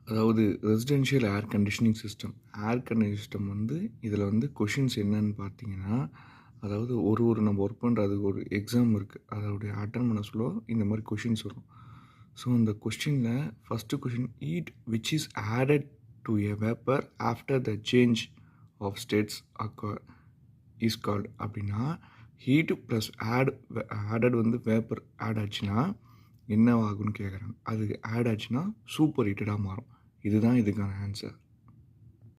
அதாவது residential air conditioning system. Air conditioning system வந்து இதில் வந்து கொஷின்ஸ் என்னன்னு பார்த்தீங்கன்னா, அதாவது ஒரு நம்ம ஒர்க் பண்ணுற அதுக்கு ஒரு எக்ஸாம் இருக்குது. அதோடைய அட்டெண்ட் பண்ண சொல்ல இந்த மாதிரி கொஷின்ஸ் வரும். ஸோ இந்த கொஸ்டினில் first question heat which is added to a vapour after the change of states occur is called அப்படின்னா, ஹீட்டு ப்ளஸ் ஆடட் வந்து வேப்பர் ஆட் ஆச்சுன்னா என்ன ஆகும்னு கேட்குறாங்க. அது ஆட் ஆச்சுன்னா சூப்பர் ஹீட்டடாக மாறும். இதுதான் இதுக்கான ஆன்சர்.